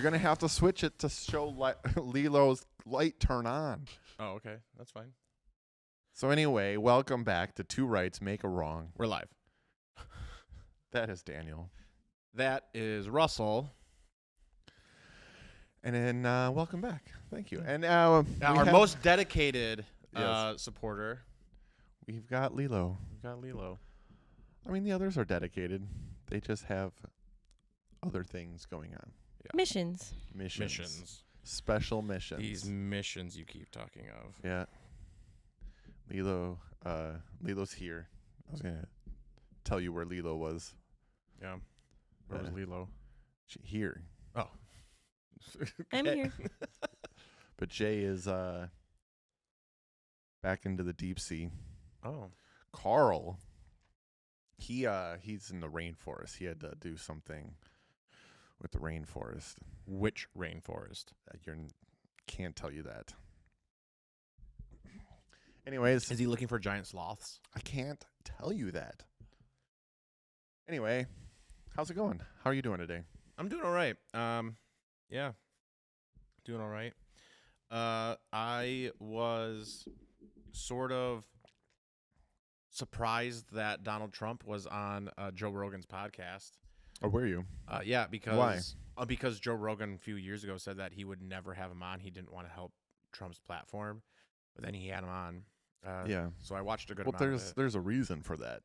gonna have to switch it to show Lilo's light turn on. Oh, okay. That's fine. So anyway, welcome back to Two Rights Make a Wrong. We're live. That is Daniel. That is Russell. And then welcome back. Thank you. And our most dedicated supporter. We've got Lilo. We've got Lilo. I mean, the others are dedicated. They just have other things going on. Yeah. Missions. Special missions. These missions you keep talking of. Yeah. Lilo's here. I was going to tell you where Lilo was. Yeah. Where was Lilo? Here. Oh. I'm here. But Jay is back into the deep sea. Oh. Carl, he's in the rainforest. He had to do something with the rainforest. Which rainforest? Can't tell you that. Anyways. Is he looking for giant sloths? I can't tell you that. Anyway, how's it going? How are you doing today? I'm doing all right. Yeah. Doing all right. I was sort of surprised that Donald Trump was on Joe Rogan's podcast. Oh, were you? Yeah, because why? Because Joe Rogan a few years ago said that he would never have him on. He didn't want to help Trump's platform, but then he had him on. Yeah. So I watched a good amount of it. There's a reason for that.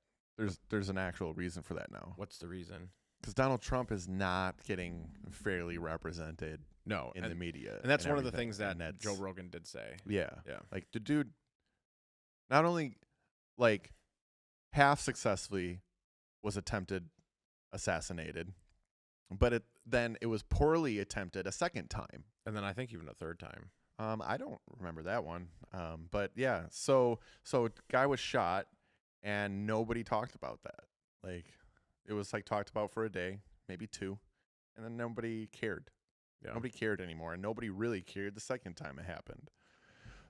There's an actual reason for that now. What's the reason? Because Donald Trump is not getting fairly represented. No, in the media, and that's one of the things that Joe Rogan did say. Yeah, yeah. Like the dude, not only like half successfully was assassinated, but then it was poorly attempted a second time, and then I think even a third time. I don't remember that one. But yeah, so guy was shot, and nobody talked about that. Like it was like talked about for a day, maybe two, and then nobody cared. Yeah. Nobody cared anymore, and nobody really cared the second time it happened.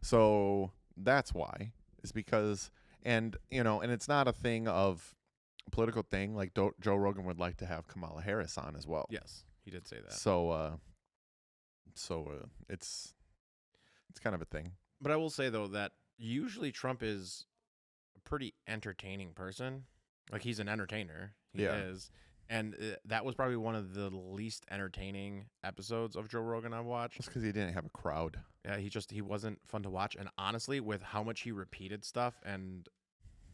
So that's why. It's because, and it's not a thing of a political thing. Like Joe Rogan would like to have Kamala Harris on as well. Yes, he did say that. So it's kind of a thing. But I will say though that usually Trump is a pretty entertaining person. Like he's an entertainer. He is. And that was probably one of the least entertaining episodes of Joe Rogan I've watched. Just because he didn't have a crowd. Yeah, he wasn't fun to watch. And honestly, with how much he repeated stuff and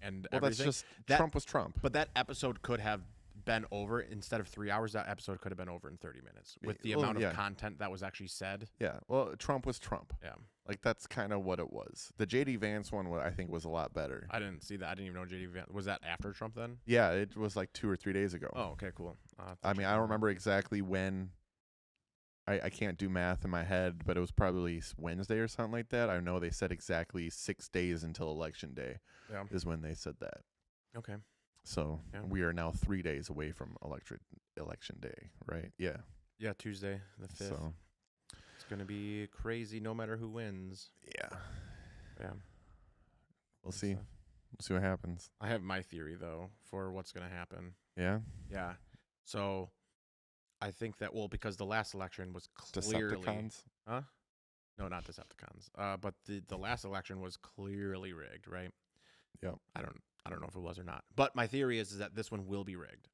everything, that's just Trump was Trump. But that episode could have been over instead of 3 hours. That episode could have been over in 30 minutes with the amount of content that was actually said. Yeah, well, Trump was Trump. Yeah, like that's kind of what it was. The JD Vance one, I think, was a lot better. I didn't see that. I didn't even know JD Vance was that after Trump then. Yeah, it was like 2 or 3 days ago. Oh, okay, cool. I mean, I don't remember exactly when. I can't do math in my head, but it was probably Wednesday or something like that. I know they said exactly 6 days until Election Day is when they said that. Okay. So we are now 3 days away from Election Day, right? Yeah. Yeah, Tuesday the 5th. So it's going to be crazy no matter who wins. Yeah. Yeah. We'll see. We'll see what happens. I have my theory, though, for what's going to happen. Yeah? Yeah. So I think that, because the last election was clearly... Decepticons? Huh? No, not Decepticons. But the last election was clearly rigged, right? Yep. I don't know if it was or not. But my theory is that this one will be rigged.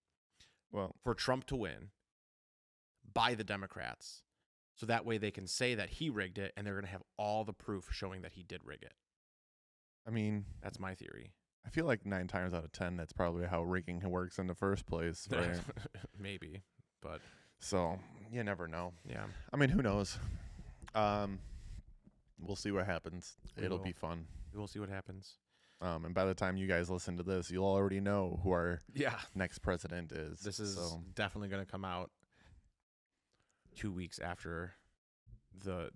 Well, for Trump to win by the Democrats. So that way they can say that he rigged it and they're going to have all the proof showing that he did rig it. I mean, that's my theory. I feel like 9 times out of 10, that's probably how rigging works in the first place. Right? Maybe, but. So you never know. Yeah. I mean, who knows? We'll see what happens. It'll be fun. We'll see what happens. And by the time you guys listen to this, you'll already know who our next president is. This is definitely going to come out 2 weeks after the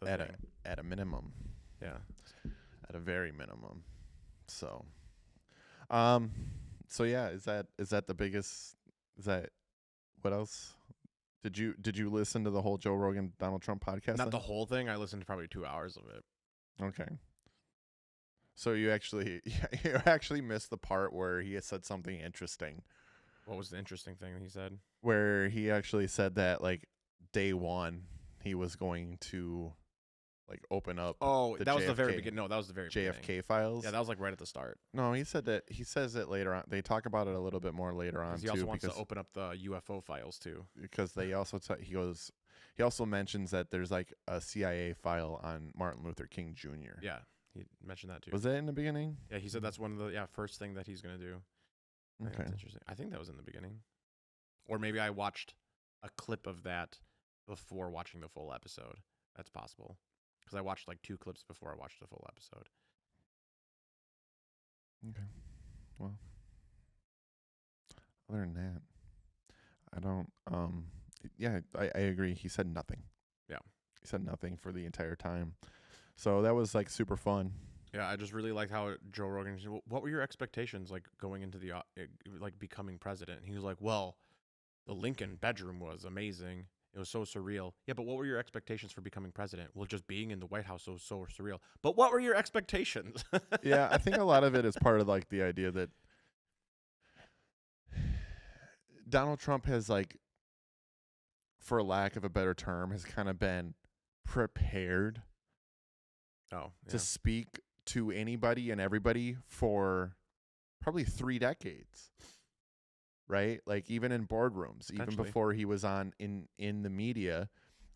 at a minimum. Yeah. At a very minimum. So yeah, is that the biggest? Is that what else? Did you listen to the whole Joe Rogan Donald Trump podcast? Not the whole thing. I listened to probably 2 hours of it. Okay. So you actually missed the part where he had said something interesting. What was the interesting thing he said? Where he actually said that, like, day one he was going to like open up Oh, the that was the very JFK beginning. No, that was the very beginning. JFK files. Yeah, that was like right at the start. No, he said that he says it later on. They talk about it a little bit more later on Because he too, also wants to open up the UFO files too. because they also he also mentions that there's like a CIA file on Martin Luther King Jr. Yeah, he mentioned that too. Was that in the beginning? Yeah, he said that's one of the first thing that he's gonna do. I think Okay. that's interesting. I think that was in the beginning, or maybe I watched a clip of that before watching the full episode. That's possible, because I watched like 2 clips before I watched the full episode. Okay. Well, other than that, I don't. Yeah, I agree. He said nothing. Yeah. He said nothing for the entire time. So that was like super fun. Yeah, I just really like how Joe Rogan. What were your expectations like going into the like becoming president? And he was like, "Well, the Lincoln bedroom was amazing. It was so surreal." Yeah, but what were your expectations for becoming president? Well, just being in the White House was so surreal. But what were your expectations? Yeah, I think a lot of it is part of like the idea that Donald Trump has like, for lack of a better term, has kind of been prepared Oh, to speak to anybody and everybody for probably 3 decades. Right? Like even in boardrooms, even Potentially. before he was on in the media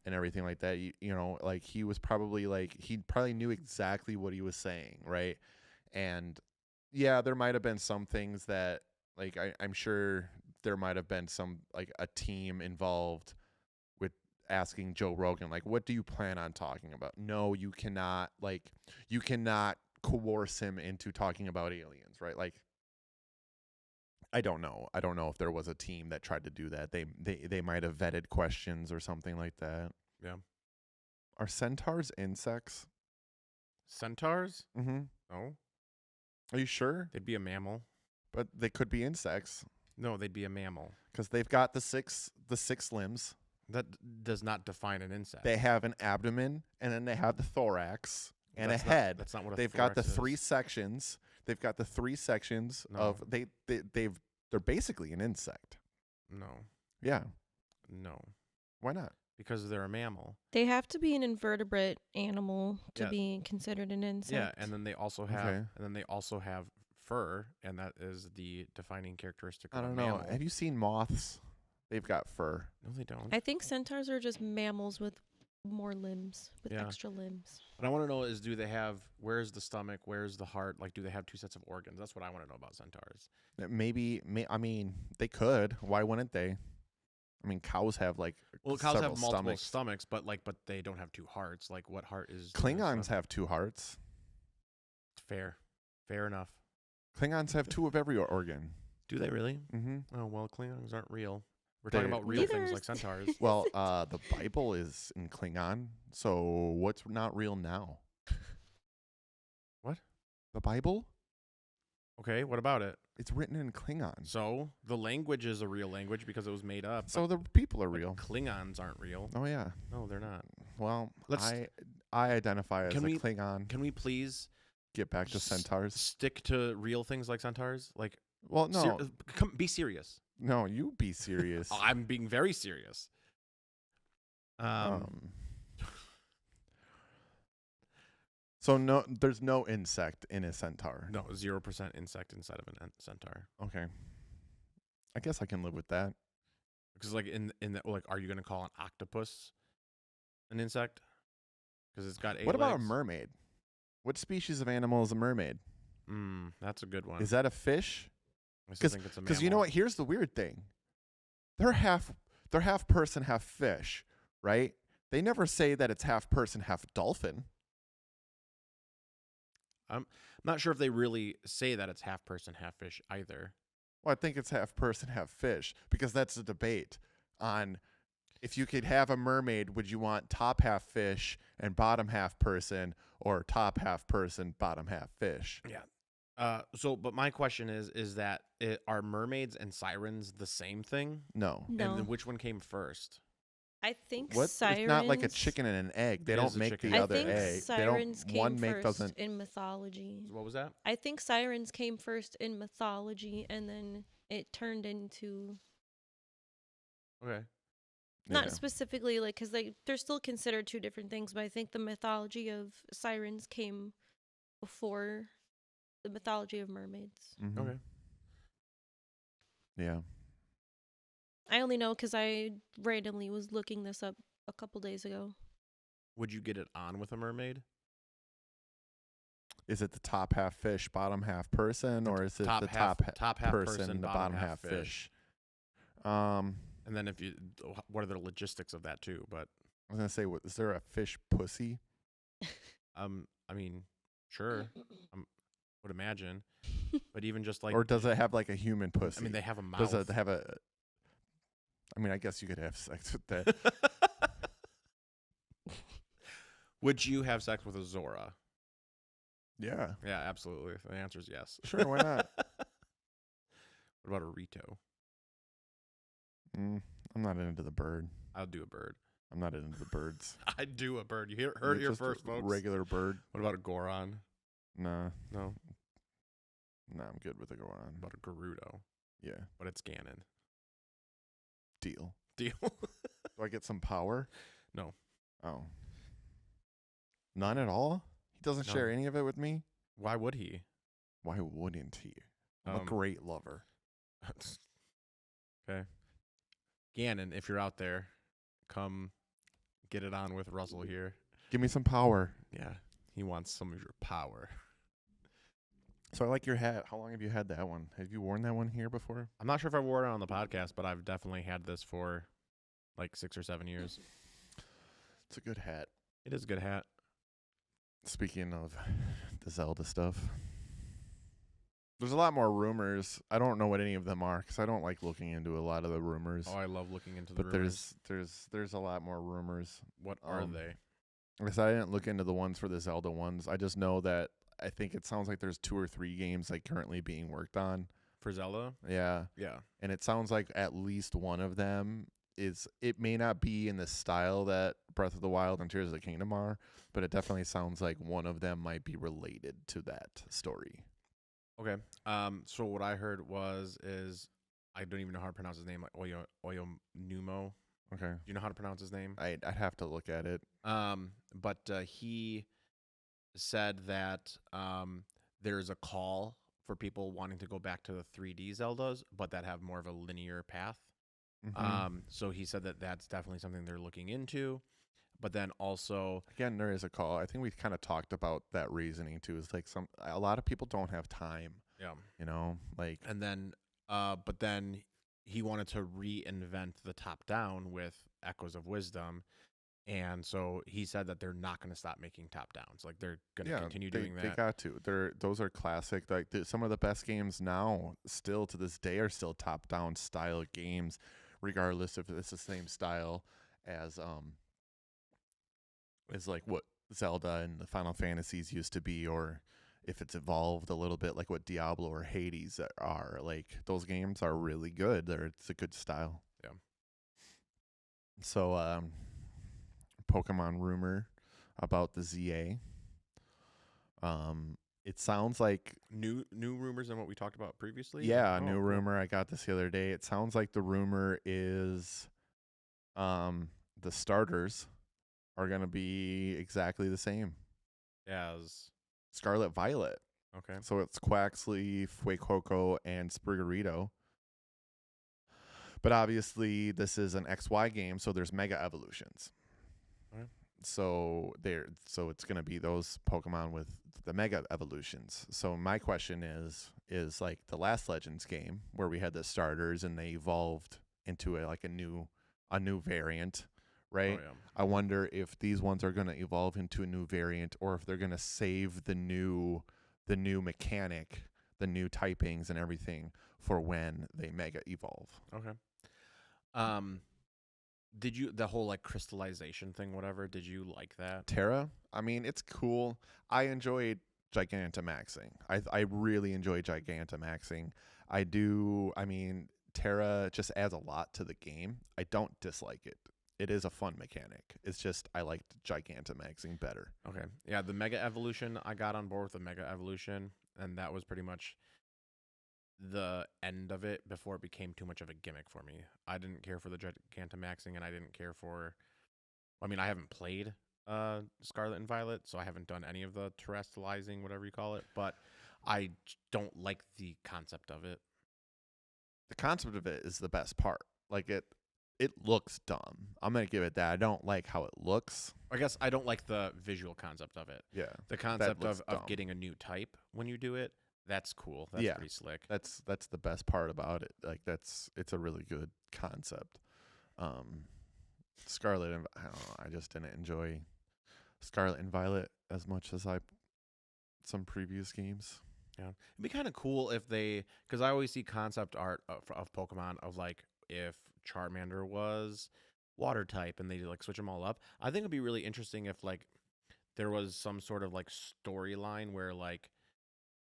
and everything like that, you know, like he was probably like he probably knew exactly what he was saying, right? And yeah, there might have been some things that like I'm sure there might have been some like a team involved with asking Joe Rogan, like, what do you plan on talking about? No, you cannot coerce him into talking about aliens, right? Like, I don't know. I don't know if there was a team that tried to do that. They might have vetted questions or something like that. Yeah. Are centaurs insects? Centaurs? Mm-hmm. No, Are you sure? they'd be a mammal. But they could be insects No, they'd be a mammal. because they've got the six limbs. That does not define an insect. They have an abdomen, and then they have the thorax and That's a not- head. That's not what a They've got the thorax is. 3 sections. They've got the 3 sections No. of they're basically an insect. No, Yeah. no, Why not? because they're a mammal. They have to be an invertebrate animal to Yeah. be considered an insect. Yeah, and then they also have Okay. fur, and that is the defining characteristic I of don't a know. mammal. Have you seen moths? They've got fur. No, they don't. I think centaurs are just mammals with more limbs, with Yeah. extra limbs. What I want to know is, do they have? Where's the stomach? Where's the heart? Like, do they have 2 sets of organs? That's what I want to know about centaurs. I mean, they could. Why wouldn't they? I mean, cows have like Well, cows several have multiple stomachs. stomachs, but they don't have 2 hearts. Like, what heart is? Klingons have 2 hearts. Fair enough. Klingons have 2 of every organ. Do they really? Mm-hmm. Oh well, Klingons aren't real. We're They're- talking about real things Neither like is- centaurs. Well, the Bible is in Klingon, so what's not real now? What? The Bible? Okay, what about it? It's written in Klingon. So the language is a real language because it was made up. So the people are but real. Klingons aren't real. Oh yeah. No, they're not. Well, Let's- I identify as Can a we- Klingon. Can we please Get back to centaurs. stick to real things like centaurs? Like, Well, no, be serious. no, you be serious. Oh, I'm being very serious. So no, there's no insect in a centaur. No, 0% insect inside of a centaur. Okay. I guess I can live with that. Because like in the, like, are you gonna call an octopus an insect? Because it's got 8 What about a legs? mermaid? What species of animal is a mermaid? That's a good one. Is that a fish? I still think it's a Because you know mammal. what? Here's the weird thing. They're half person, half fish, right? They never say that it's half person, half dolphin. I'm not sure if they really say that it's half person, half fish either. Well, I think it's half person, half fish, because that's a debate on if you could have a mermaid, would you want top half fish and bottom half person, or top half person, bottom half fish? Yeah. But my question is that are mermaids and sirens the same thing? No. No. And then which one came first? I think What? sirens. It's not like a chicken and an egg. They It don't is a make chicken. the I other think egg. They sirens don't. came One make first doesn't. in mythology. What was that? I think sirens came first in mythology, and then it turned into. Okay. Not specifically, like, because they're still considered two different things, but I think the mythology of sirens came before the mythology of mermaids. Mm-hmm. Okay. Yeah. I only know because I randomly was looking this up a couple days ago. Would you get it on with a mermaid? Is it the top half fish, bottom half person, or is it the top half person, the bottom half fish? And then what are the logistics of that too? But I was gonna say, is there a fish pussy? I mean, sure, would imagine, but even just like, Or does it have like a human pussy? I mean, they have a mouth. Does it have a? I mean, I guess you could have sex with that. Would you have sex with a Zora? Yeah. Yeah, absolutely. The answer is yes. Sure, why not? What about a Rito? I'm not into the bird. I'll do a bird. I'm not into the birds. I'd do a bird. You heard it here Just a first, folks. Regular bird. What about a Goron? Nah. No. Nah, I'm good with a Goron. What about a Gerudo? Yeah. But it's Ganon. Deal. Deal. Do I get some power? No. Oh. None at all? He doesn't share any of it with me? Why would he? Why wouldn't he? I'm a great lover. Okay. Ganon, if you're out there, come get it on with Russell here. Give me some power. Yeah. He wants some of your power. So I like your hat. How long have you had that one? Have you worn that one here before? I'm not sure if I wore it on the podcast, but I've definitely had this for like 6 or 7 years. It's a good hat. It is a good hat. Speaking of the Zelda stuff, there's a lot more rumors. I don't know what any of them are because I don't like looking into a lot of the rumors. Oh, I love looking into the but rumors. there's a lot more rumors. What are they? I guess I didn't look into the ones for the Zelda ones. I just know that I think it sounds like there's 2 or 3 games like currently being worked on For Zelda? Yeah. Yeah. And it sounds like at least one of them it may not be in the style that Breath of the Wild and Tears of the Kingdom are, but it definitely sounds like one of them might be related to that story. Okay. So what I heard is I don't even know how to pronounce his name, like Oyo Numo. Okay. Do you know how to pronounce his name? I'd have to look at it. But he said that there's a call for people wanting to go back to the 3D Zeldas, but that have more of a linear path. Mm-hmm. So he said that that's definitely something they're looking into. But then also, again, there is a call. I think we kind of talked about that reasoning too. Is like a lot of people don't have time. yeah. You know, like, And then, but then he wanted to reinvent the top down with Echoes of Wisdom. And so he said that they're not going to stop making top downs. Like they're going to continue doing that. They got to. Those are classic. Like some of the best games now, still to this day, are still top down style games, regardless if it's the same style as like what Zelda and the Final Fantasies used to be, or if it's evolved a little bit, like what Diablo or Hades are. Like those games are really good. It's a good style. Yeah. So Pokemon rumor about the ZA. It sounds like New rumors than what we talked about previously? Yeah, Oh, new cool. rumor. I got this the other day. It sounds like the rumor is the starters are going to be exactly the same. As Scarlet Violet. okay. So it's Quaxley, Fuecoco, and Sprigarito. But obviously this is an XY game, so there's mega evolutions. Okay. So it's going to be those Pokemon with the mega evolutions. So my question is like the last Legends game where we had the starters and they evolved into a new variant, right? Oh, yeah. I wonder if these ones are going to evolve into a new variant or if they're going to save the new mechanic, the new typings and everything for when they mega evolve. Okay. Did you the whole like crystallization thing, whatever? Did you like that? Terra, I mean, it's cool. I enjoyed Gigantamaxing. I really enjoy Gigantamaxing. I do. I mean, Terra just adds a lot to the game. I don't dislike it. It is a fun mechanic. It's just I liked Gigantamaxing better. Okay. Yeah, the Mega Evolution, I got on board with the Mega Evolution, and that was pretty much the end of it before it became too much of a gimmick for me. I didn't care for the Gigantamaxing, and I didn't care for. I mean, I haven't played Scarlet and Violet, so I haven't done any of the terrestrializing, whatever you call it. But I don't like the concept of it. The concept of it is the best part. Like it looks dumb. I'm gonna give it that. I don't like how it looks. I guess I don't like the visual concept of it. Yeah, The concept looks of dumb. getting a new type when you do it, that's cool. That's Yeah. pretty slick. That's the best part about it. Like it's a really good concept. Scarlet and I don't know. I just didn't enjoy Scarlet and Violet as much as some previous games. Yeah, it'd be kind of cool if they, because I always see concept art of Pokemon of like if Charmander was water type and they like switch them all up. I think it'd be really interesting if like there was some sort of like storyline where like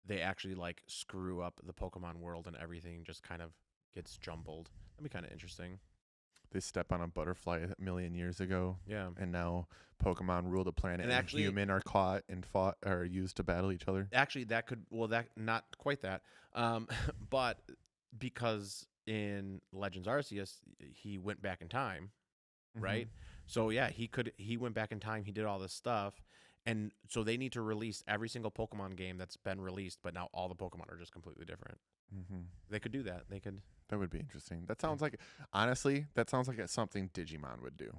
they actually like screw up the Pokemon world and everything just kind of gets jumbled. That'd be kind of interesting. They step on a butterfly a million years ago, Yeah. and now Pokemon rule the planet, And and actually- human are caught and fought or used to battle each other. Actually, that could, well, that not quite that, but because in Legends Arceus he went back in time, right? So yeah, he went back in time. He did all this stuff, and so they need to release every single Pokemon game that's been released, but now all the Pokemon are just completely different. Mm-hmm. They could do that. They could. That would be interesting. That sounds like, honestly, that sounds like it's something Digimon would do.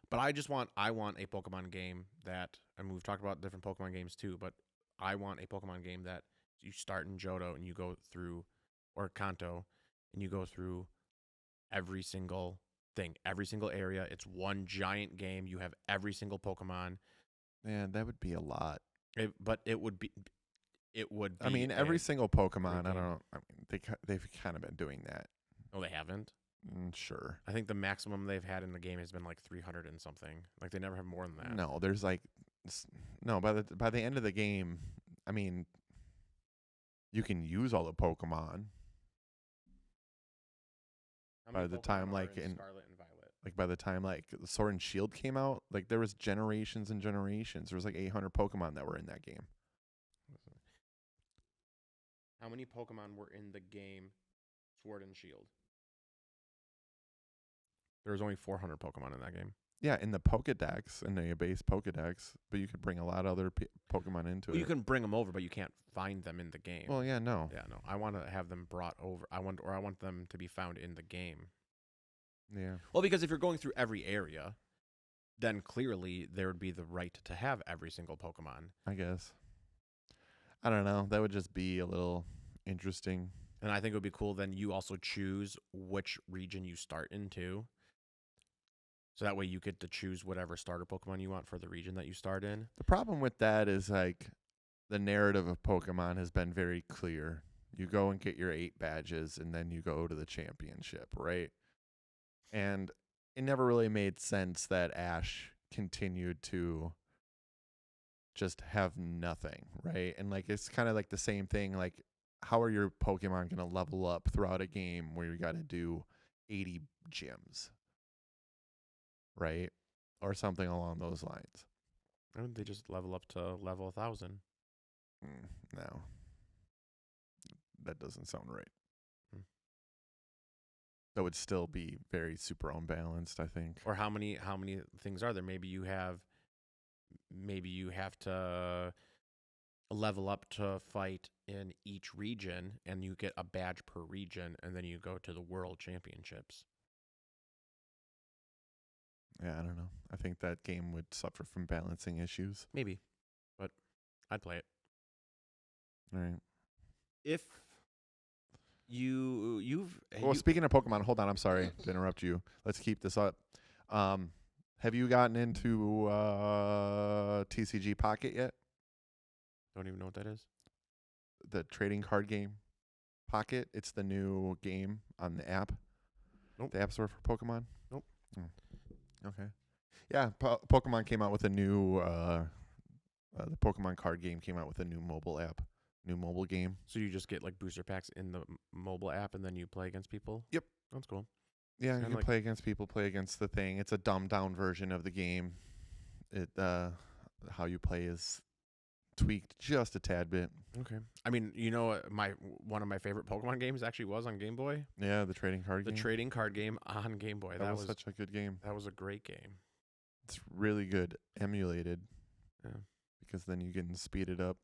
But I want a Pokemon game that, and we've talked about different Pokemon games too, but I want a Pokemon game that you start in Johto and you go through, or Kanto, and you go through every single thing, every single area. It's one giant game. You have every single Pokemon. Man, that would be a lot. But it would be. I mean, every single Pokemon. I don't game. know. I mean, they've kind of been doing that. Oh, they haven't. Sure. I think the maximum they've had in the game has been like 300 and something. Like they never have more than that. No, there's like no. By the end of the game, I mean, you can use all the Pokemon. How By many the Pokemon time, are like, in Scarlet and Violet. Like by the time like the Sword and Shield came out, like there was generations and generations. There was like 800 Pokemon that were in that game. How many Pokemon were in the game Sword and Shield? There was only 400 Pokemon in that game. Yeah, in the Pokedex, in the base Pokedex, but you could bring a lot of other Pokemon into Well, it. you can bring them over, but you can't find them in the game. Well, yeah, no. Yeah, no. I want to have them brought over. I want them to be found in the game. Yeah. Well, because if you're going through every area, then clearly there would be the right to have every single Pokemon. I guess. I don't know. That would just be a little interesting. And I think it would be cool then you also choose which region you start into. So that way you get to choose whatever starter Pokemon you want for the region that you start in. The problem with that is like the narrative of Pokemon has been very clear. You go and get your 8 badges and then you go to the championship, right? And it never really made sense that Ash continued to just have nothing, right? And like it's kind of like the same thing, like how are your Pokemon going to level up throughout a game where you got to do 80 gyms? Right? Or something along those lines. Why don't they just level up to level 1,000? No. That doesn't sound right. That would still be very super unbalanced, I think. Or how many things are there? Maybe you have to level up to fight in each region and you get a badge per region and then you go to the world championships. Yeah, I don't know. I think that game would suffer from balancing issues. Maybe. But I'd play it. All right. If you've Well, speaking of Pokemon, hold on. I'm sorry to interrupt you. Let's keep this up. Have you gotten into TCG Pocket yet? don't even know what that is. The trading card game Pocket. It's the new game on the app. Nope. The App Store for Pokemon. Nope. Okay. Yeah, Pokemon came out with a new the Pokemon card game came out with a new mobile app, new mobile game. So you just get like booster packs in the mobile app and then you play against people? Yep. That's cool. Yeah, you Kinda can like- play against people, play against the thing. It's a dumbed down version of the game. It how you play is tweaked just a tad bit. Okay. I mean, one of my favorite Pokemon games actually was on Game Boy. Yeah, the trading card The game. trading card game on Game Boy. That was such a good game. That was a great game. It's really good emulated. Yeah. Because then you can speed it up,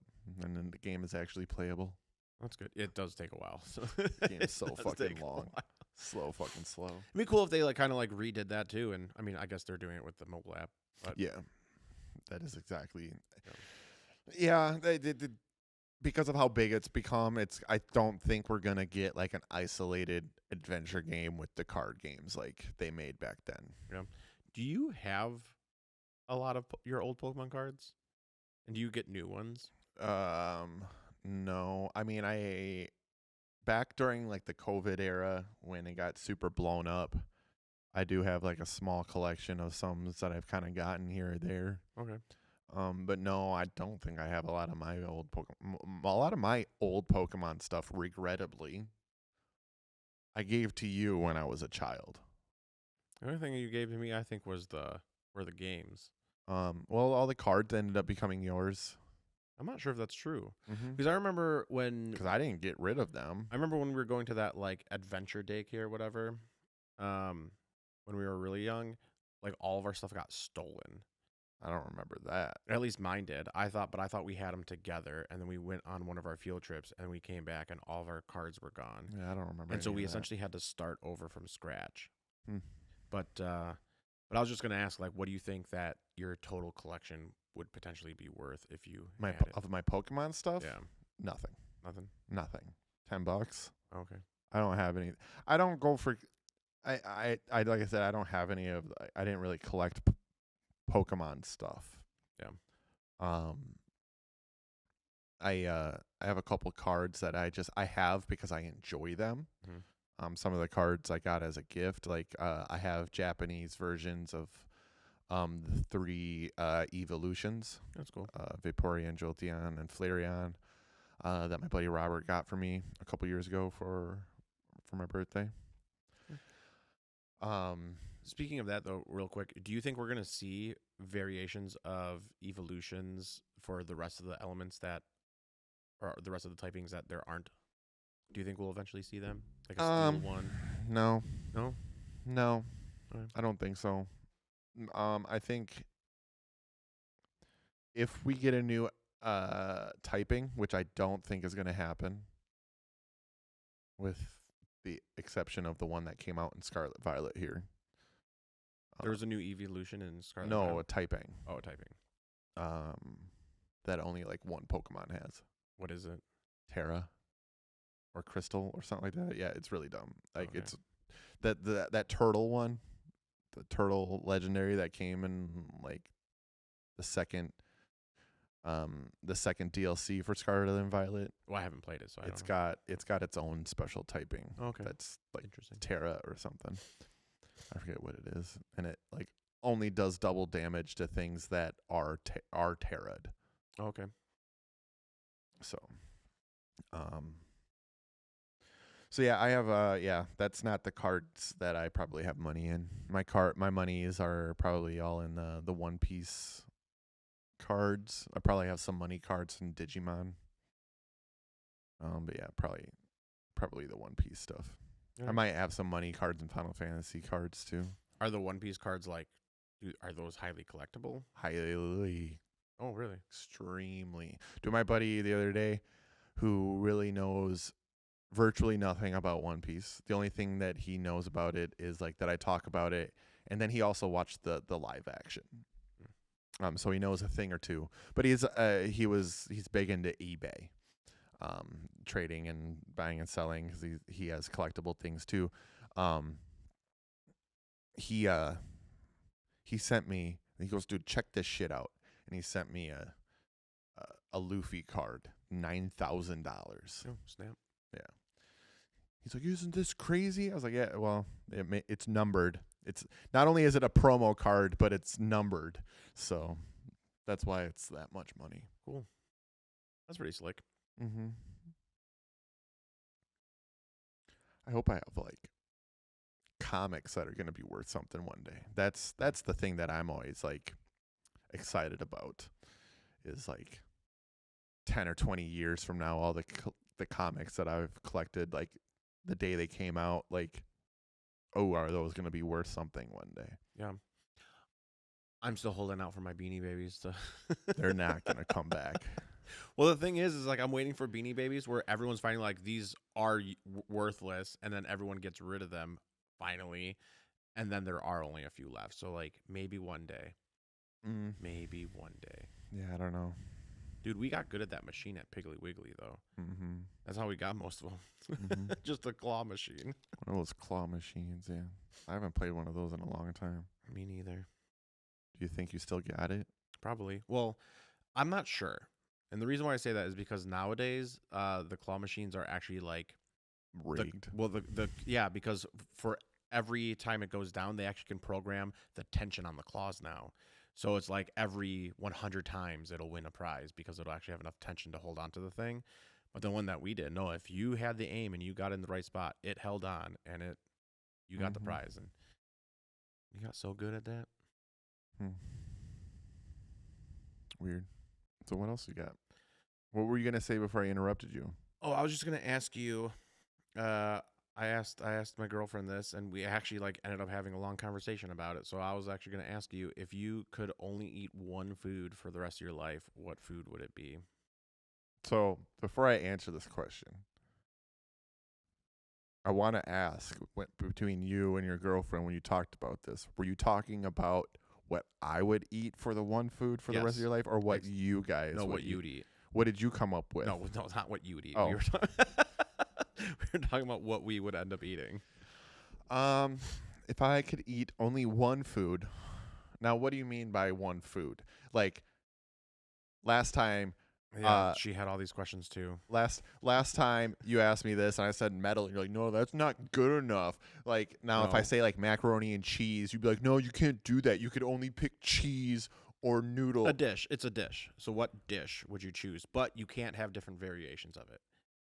and then the game is actually playable. That's good. It does take a while. So The game is so It does fucking take a long. while. Slow, fucking slow. It'd be cool if they kind of redid that too. And I mean, I guess they're doing it with the mobile app. But Yeah, that is exactly. Yeah, they did. Because of how big it's become, I don't think we're gonna get like an isolated adventure game with the card games like they made back then. do you have a lot of your old Pokemon cards? And do you get new ones? No. I mean, back during like the COVID era when it got super blown up, I do have like a small collection of some that I've kind of gotten here or there. Okay. But no, I don't think I have a lot of my old Pokemon. A lot of my old Pokemon stuff, regrettably, I gave to you when I was a child. The only thing you gave to me, I think, were the games. Well, all the cards ended up becoming yours. I'm not sure if that's true. Because Because I remember when I didn't get rid of them. we were going to that adventure daycare or whatever, when we were really young, all of our stuff got stolen. I don't remember that. At least mine did. I thought we had them together, and then we went on one of our field trips, and we came back, and all of our cards were gone. Yeah, I don't remember. And so any we of that. essentially had to start over from scratch. Hmm. But I was just gonna ask, what do you think that your total collection would potentially be worth if you had it? Of my Pokemon stuff. Yeah, Nothing. nothing. $10. Okay. I don't have any. I don't go for. I like I said, I don't have any of. I didn't really collect Pokemon stuff. Yeah. I have a couple cards that I have because I enjoy them. Mhm. Some of the cards I got as a gift, I have Japanese versions of the 3 evolutions, That's cool. Vaporeon, Jolteon, and Flareon, that my buddy Robert got for me a couple years ago for my birthday. Speaking of that, though, real quick, do you think we're gonna see variations of evolutions for the rest of the elements or the rest of the typings that there aren't? Do you think we'll eventually see them, like a steel one? No. No. Okay. I don't think so. I think if we get a new typing, which I don't think is going to happen, with the exception of the one that came out in Scarlet Violet here. There was a new evolution in Scarlet. No, Violet? a typing. Oh, typing. That only like one Pokemon has. What is it? Terra or Crystal or something like that. Yeah, it's really dumb. Okay. It's that turtle one, the turtle legendary that came in like the second DLC for Scarlet and Violet. Well, I haven't played it, so I don't know. It's got its own special typing. Okay. That's like Interesting. Terra or something. I forget what it is, and it only does double damage to things that are terra'd. Okay. So, yeah, I have that's not the cards that I probably have money in. My monies are probably all in the One Piece cards. I probably have some money cards in Digimon. But yeah, probably the One Piece stuff. Yeah. I might have some money cards and Final Fantasy cards too. Are the One Piece cards are those highly collectible? Highly, Oh, really? extremely. My buddy the other day, who really knows virtually nothing about One Piece. The only thing that he knows about it is that I talk about it, and then he also watched the live action. So he knows a thing or two. But he's big into eBay, trading and buying and selling, because he has collectible things too. He sent me. He goes, dude, check this shit out, and he sent me a Luffy card, $9,000. Oh, snap. Yeah. He's like, isn't this crazy? I was like, yeah, well, it's numbered. It's not only is it a promo card, but it's numbered. So that's why it's that much money. Cool. That's pretty slick. Mm-hmm. I hope I have comics that are going to be worth something one day. That's the thing that I'm always excited about, is 10 or 20 years from now, all the comics that I've collected, like the day they came out, like, oh, are those going to be worth something one day? Yeah. I'm still holding out for my Beanie Babies to. They're not going to come back. Well, the thing is like I'm waiting for Beanie Babies where everyone's finding like these are worthless, and then everyone gets rid of them finally, and then there are only a few left. So like maybe one day, maybe one day. Yeah, I don't know. Dude, we got good at that machine at Piggly Wiggly though. Mm-hmm. That's how we got most of them. Mm-hmm. Just a claw machine. One of those claw machines, yeah. I haven't played one of those in a long time. Me neither. Do you think you still got it? Probably. Well, I'm not sure. And the reason why I say that is because nowadays, the claw machines are actually like Rigged. because for every time it goes down, they actually can program the tension on the claws now. So it's like every 100 times it'll win a prize because it'll actually have enough tension to hold on to the thing. But the one that we did, no, if you had the aim and you got in the right spot, it held on and you got the prize. And we got so good at that. Weird. So what else you got? What were you gonna say before I interrupted you? Oh, I was just gonna ask you. I asked my girlfriend this, and we actually like ended up having a long conversation about it. So I was actually gonna ask you if you could only eat one food for the rest of your life, what food would it be? So before I answer this question, I want to ask, between you and your girlfriend, when you talked about this, were you talking about what I would eat for the one food for the rest of your life, or what you guys No, would what you'd eat. What did you come up with? No, not what you would eat. Oh. We were talking about what we would end up eating. If I could eat only one food. Now, what do you mean by one food? Like, last time... Yeah, she had all these questions too. Last time you asked me this and I said metal, and you're like, no, that's not good enough. Like, now if I say like macaroni and cheese, you'd be like, no, you can't do that. You could only pick cheese or noodle. A dish. It's a dish. So what dish would you choose? But you can't have different variations of it.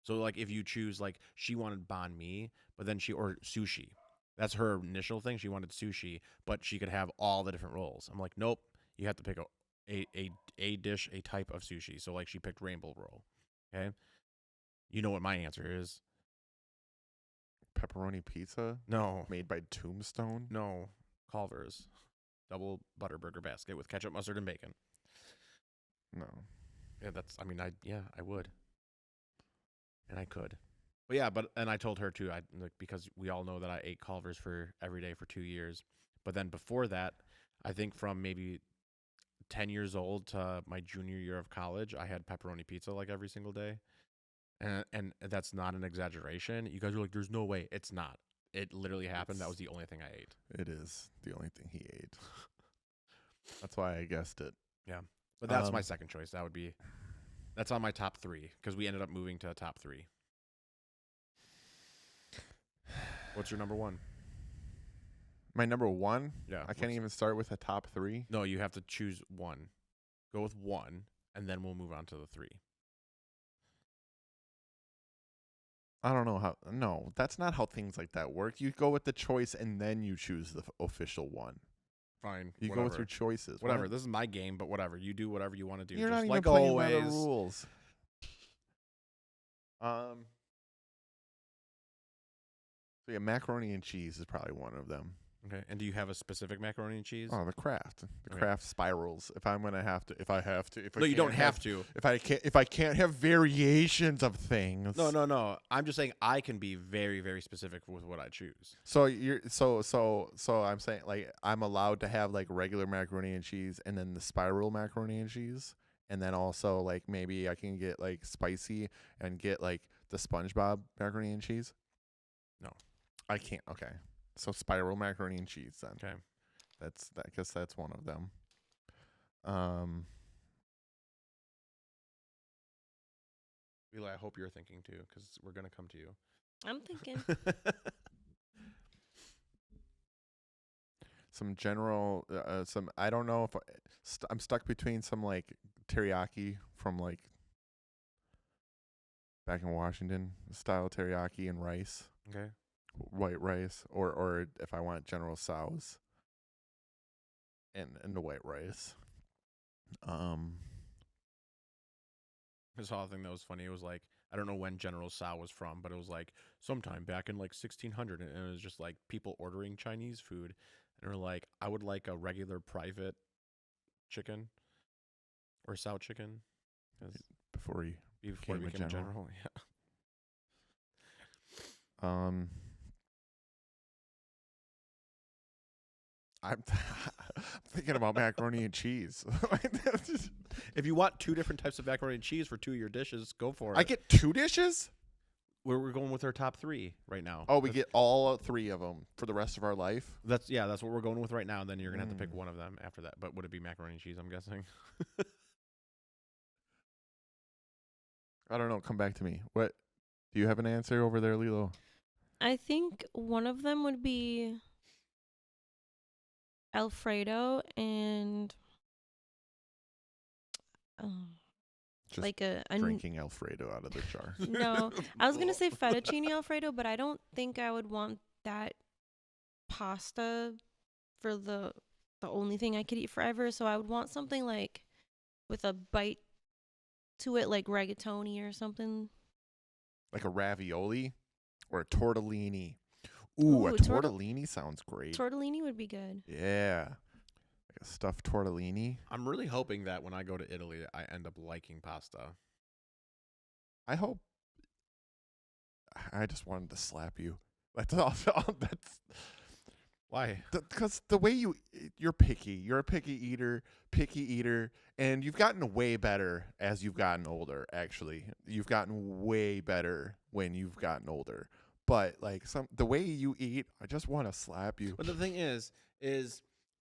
So like if you choose, like she wanted banh mi, but then or sushi. That's her initial thing. She wanted sushi, but she could have all the different rolls. I'm like, nope, you have to pick a dish, a type of sushi. So like she picked rainbow roll. Okay. You know what my answer is? Pepperoni pizza? No. Made by Tombstone? No. Culver's. Double butter burger basket with ketchup, mustard, and bacon. No. Yeah, I would. And I could. But yeah, and I told her too, because we all know that I ate Culver's for every day for 2 years. But then before that, I think from maybe 10 years old to my junior year of college, I had pepperoni pizza like every single day. And that's not an exaggeration. You guys are like, there's no way. It's not. It literally happened. That was the only thing I ate. It is the only thing he ate. That's why I guessed it. Yeah. But that's my second choice. That's on my top 3 because we ended up moving to a top 3. What's your number 1? My number 1? Yeah. I can't even start with a top 3. No, you have to choose one. Go with 1, and then we'll move on to the 3. I don't know how. No, that's not how things like that work. You go with the choice, and then you choose the official one. Fine. You whatever. go with your choices. Whatever. What? This is my game, but whatever. You do whatever you want to do. You're just not even like playing always. by the rules. So yeah, macaroni and cheese is probably one of them. Okay. And do you have a specific macaroni and cheese? Oh, the Kraft. Okay. Kraft spirals. If I No, you don't have to. If I can't have variations of things. No. I'm just saying I can be very, very specific with what I choose. So I'm saying like I'm allowed to have like regular macaroni and cheese and then the spiral macaroni and cheese, and then also like maybe I can get like spicy and get like the SpongeBob macaroni and cheese. No. I can't. Okay. So spiral macaroni and cheese then. Okay. I guess that's one of them. Eli, I hope you're thinking too, because we're gonna come to you. I'm thinking. Some general, I don't know if I'm stuck between some like teriyaki from like back in Washington style teriyaki and rice. Okay. White rice, or if I want General Tso's and the white rice. I saw a thing that was funny. It was like, I don't know when General Tso was from, but it was like sometime back in like 1600, and it was just like people ordering Chinese food, and they're like, I would like a regular private chicken or Sao chicken, 'cause Before he before it became a became general. general. Yeah. I'm thinking about macaroni and cheese. If you want 2 different types of macaroni and cheese for 2 of your dishes, go for it. I get 2 dishes? We're going with our top 3 right now. Oh, we get all 3 of them for the rest of our life? That's what we're going with right now. Then you're gonna have to pick one of them after that. But would it be macaroni and cheese? I'm guessing. I don't know. Come back to me. What? Do you have an answer over there, Lilo? I think one of them would be Alfredo and Just like a drinking Alfredo out of the jar. no. I was gonna say fettuccine Alfredo, but I don't think I would want that pasta for the only thing I could eat forever. So I would want something like with a bite to it, like rigatoni or something. Like a ravioli or a tortellini. Ooh, a tortellini sounds great. Tortellini would be good. Yeah. Like a stuffed tortellini. I'm really hoping that when I go to Italy, I end up liking pasta. I hope. I just wanted to slap you. That's all. That's Why? because the way you're picky. You're a picky eater, and you've gotten way better as you've gotten older. Actually, you've gotten way better when you've gotten older. But like the way you eat, I just want to slap you. But the thing is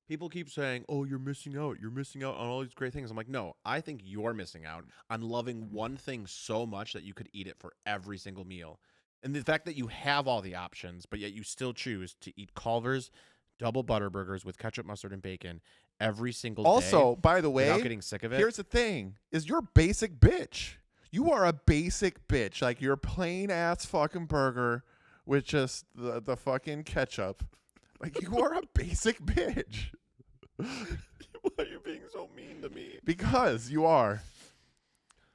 people keep saying, "Oh, you're missing out. You're missing out on all these great things." I'm like, no, I think you're missing out on loving one thing so much that you could eat it for every single meal. And the fact that you have all the options, but yet you still choose to eat Culver's double butter burgers with ketchup, mustard, and bacon every single day. Also, by the way, without getting sick of it. Here's the thing: is you're a basic bitch. You are a basic bitch. Like you're a plain ass fucking burger with just the fucking ketchup. Like you are a basic bitch. Why are you being so mean to me? Because you are.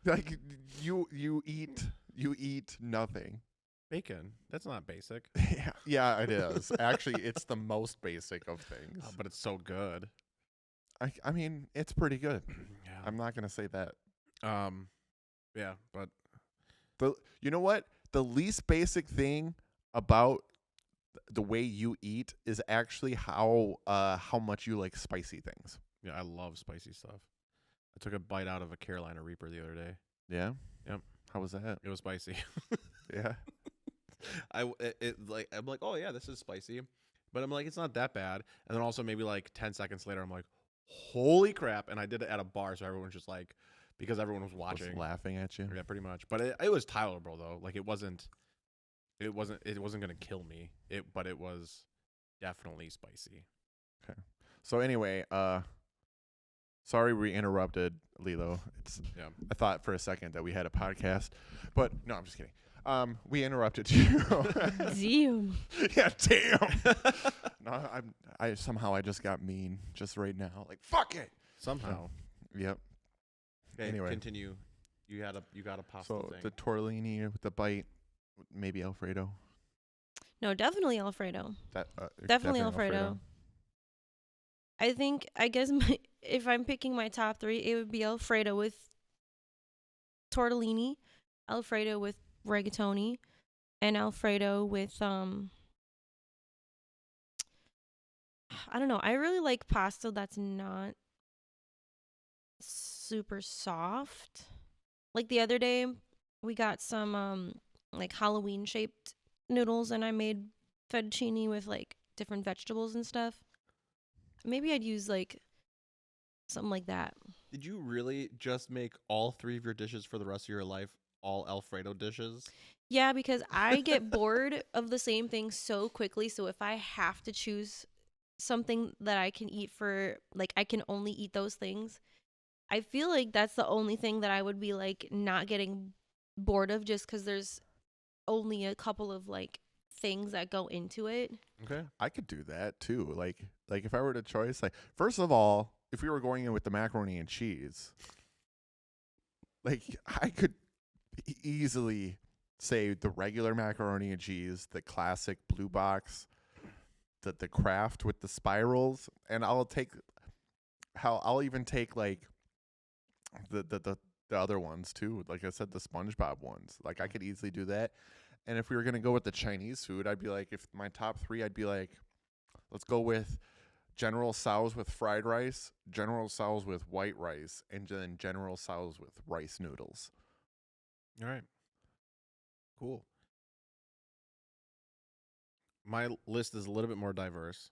Like you eat nothing. Bacon. That's not basic. Yeah, it is. Actually, it's the most basic of things. But it's so good. I mean, it's pretty good. Yeah. I'm not gonna say that. Yeah, but You know what? The least basic thing about the way you eat is actually how much you like spicy things. yeah, I love spicy stuff. I took a bite out of a Carolina Reaper the other day. Yeah. Yep. How was that? It was spicy. Yeah. I'm like, oh yeah, this is spicy, but I'm like, it's not that bad. And then also maybe like 10 seconds later, I'm like, holy crap! And I did it at a bar, so everyone's just like, because everyone was watching, Was laughing at you. yeah, pretty much. But it was tolerable though. Like it wasn't gonna kill me. But it was definitely spicy. Okay. So anyway, sorry we interrupted, Lilo. Yeah. I thought for a second that we had a podcast, but no, I'm just kidding. We interrupted you. Damn. Yeah, damn. No, I somehow just got mean just right now. Like fuck it. Somehow. Yep. Okay, Anyway. continue. You got a pasta So thing. the tortellini with the bite, maybe Alfredo. No, definitely Alfredo. That Definitely Alfredo. I guess if I'm picking my top 3, it would be Alfredo with tortellini, Alfredo with rigatoni, and Alfredo with I don't know. I really like pasta that's not super soft. Like the other day, we got some like Halloween shaped noodles, and I made fettuccine with like different vegetables and stuff. Maybe I'd use like something like that. Did you really just make all 3 of your dishes for the rest of your life all Alfredo dishes? Yeah, because I get bored of the same thing so quickly. So if I have to choose something that I can eat for, like, I can only eat those things, I feel like that's the only thing that I would be like not getting bored of, just because there's only a couple of like things that go into it. Okay. I could do that too. Like if I were to choice, like first of all, if we were going in with the macaroni and cheese, Like I could easily say the regular macaroni and cheese, the classic blue box, the craft with the spirals, and I'll even take like the other ones too. Like I said, the SpongeBob ones. Like I could easily do that. And if we were gonna go with the Chinese food, I'd be like, if my top three, I'd be like, let's go with General Tso's with fried rice, General Tso's with white rice, and then General Tso's with rice noodles. All right. Cool. My list is a little bit more diverse.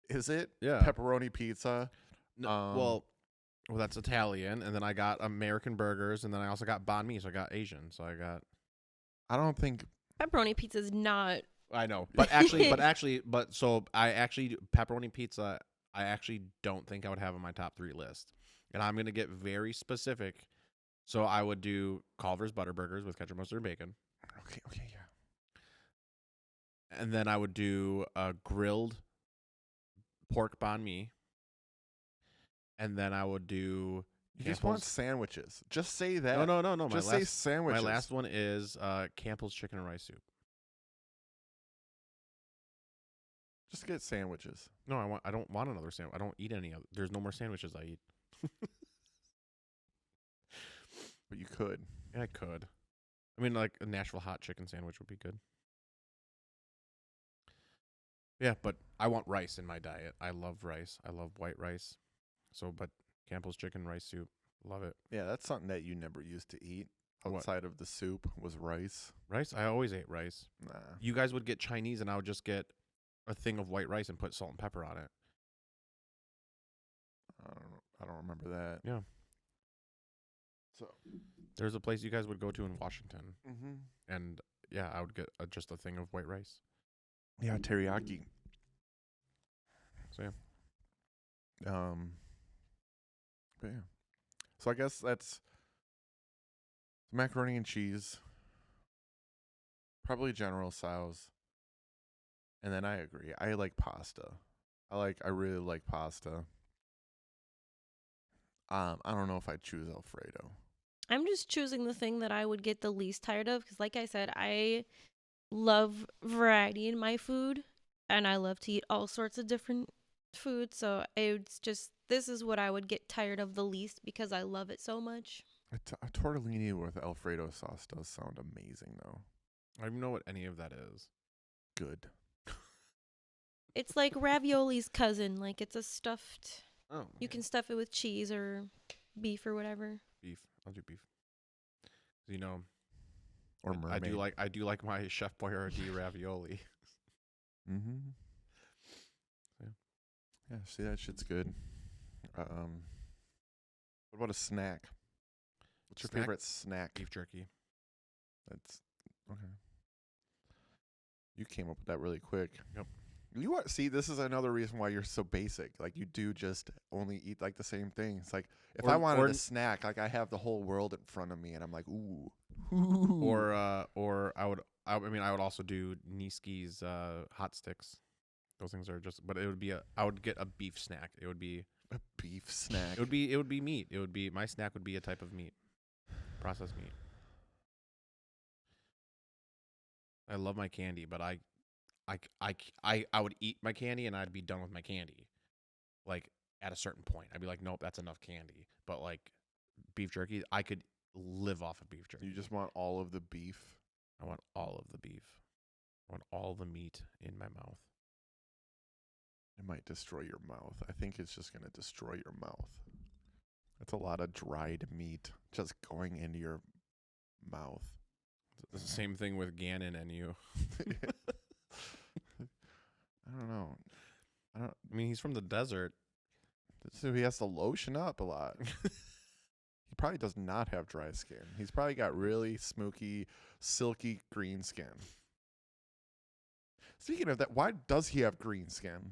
Is it? Yeah. Pepperoni pizza. No, well, that's Italian, and then I got American burgers, and then I also got banh mi, so I got Asian. So I got. I don't think Pepperoni pizza is not. I know, but pepperoni pizza. I actually don't think I would have on my top 3 list, and I'm gonna get very specific. So I would do Culver's Butterburgers with ketchup, mustard, and bacon. Okay, yeah. And then I would do a grilled pork banh mi. And then I would do. You just want sandwiches. Just say that. No. Just say sandwiches. My last one is Campbell's chicken and rice soup. Just get sandwiches. No, I don't want another sandwich. I don't eat any other. There's no more sandwiches I eat. But you could. Yeah, I could. I mean, like a Nashville hot chicken sandwich would be good. Yeah, but I want rice in my diet. I love rice. I love white rice. So, but Campbell's chicken rice soup, love it. Yeah, that's something that you never used to eat outside of the soup was rice. Rice? I always ate rice. Nah. You guys would get Chinese, and I would just get a thing of white rice and put salt and pepper on it. I don't remember that. Yeah. So there's a place you guys would go to in Washington, mm-hmm. and yeah, I would get just a thing of white rice. Yeah, teriyaki. So yeah. But yeah. So I guess that's macaroni and cheese. Probably General Tso's. And then I agree. I like pasta. I really like pasta. I don't know if I'd choose Alfredo. I'm just choosing the thing that I would get the least tired of because, like I said, I love variety in my food, and I love to eat all sorts of different food. So it's just this is what I would get tired of the least because I love it so much. A tortellini with Alfredo sauce does sound amazing, though. I don't even know what any of that is. Good. It's like ravioli's cousin. Like it's a stuffed. Oh, You can stuff it with cheese or beef or whatever. beef. I'll do beef. You know, Or mermaid. I do like my Chef Boyardee ravioli. Mm-hmm. Yeah. Yeah, see, that shit's good. What about a snack? What's your favorite snack? Beef jerky. That's okay. You came up with that really quick. Yep. See, this is another reason why you're so basic. Like you do just only eat like the same thing. It's like if I wanted a snack, like I have the whole world in front of me, and I'm like, ooh. Or I would also do Niski's hot sticks. Those things are just, but it would be I would get a beef snack. It would be a beef snack. It would be meat. It would be my snack would be a type of meat, processed meat. I love my candy, but I would eat my candy and I'd be done with my candy. Like at a certain point, I'd be like, nope, that's enough candy. But like beef jerky, I could live off of beef jerky. You just want all of the beef? I want all of the beef. I want all the meat in my mouth. It might destroy your mouth. I think it's just going to destroy your mouth. That's a lot of dried meat just going into your mouth. It's the same thing with Ganon and you. I don't know. I mean, he's from the desert. So he has to lotion up a lot. He probably does not have dry skin. He's probably got really smoky, silky green skin. Speaking of that, why does he have green skin?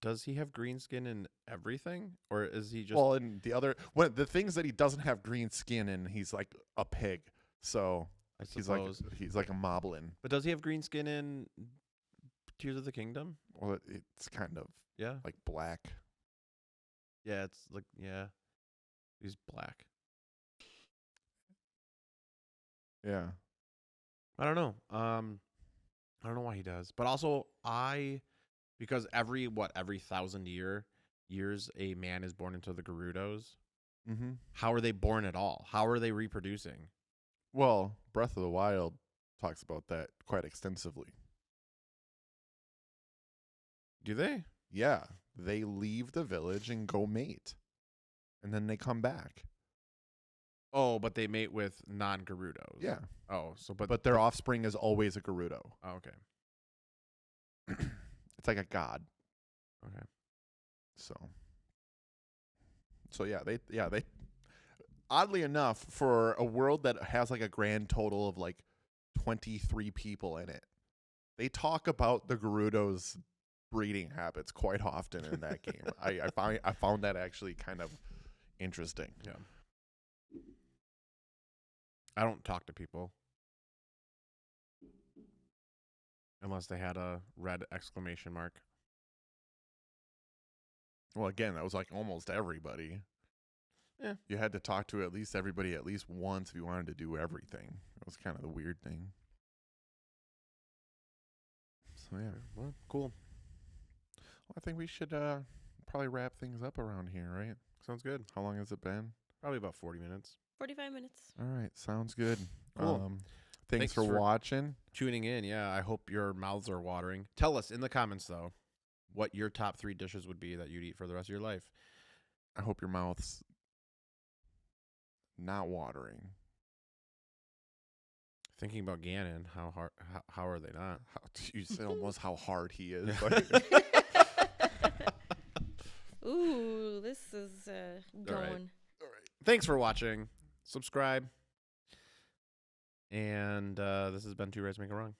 Does he have green skin in everything, or is he just? Well, in the things that he doesn't have green skin in, he's like a pig. So he's like a moblin. But does he have green skin in Tears of the Kingdom? Well, it's kind of like black. Yeah, it's like he's black. Yeah. I don't know. I don't know why he does, but also because every 1,000 years a man is born into the Gerudos. Mm-hmm. How are they born at all? How are they reproducing? Well, Breath of the Wild talks about that quite extensively. Do they? Yeah, they leave the village and go mate, and then they come back. Oh, but they mate with non-Gerudos. Yeah, Oh, so but their offspring is always a Gerudo. Oh, okay. It's like a god. Okay. So they oddly enough, for a world that has like a grand total of like 23 people in it, they talk about the Gerudos' breeding habits quite often in that game. I found that actually kind of interesting. Yeah. I don't talk to people unless they had a red exclamation mark. Well, again, that was like almost everybody. Yeah. You had to talk to at least everybody at least once if you wanted to do everything. It was kind of the weird thing. So yeah, Well, cool. well, I think we should probably wrap things up around here, right? Sounds good. How long has it been? Probably about 40 minutes. 45 minutes. All right, sounds good. Cool. Thanks for watching. Tuning in. Yeah, I hope your mouths are watering. Tell us in the comments, though, what your top 3 dishes would be that you'd eat for the rest of your life. I hope your mouth's not watering. Thinking about Ganon, how are they not? You said almost how hard he is. Ooh, this is going. All right. Thanks for watching. Subscribe. And this has been Two Rights Make a Wrong.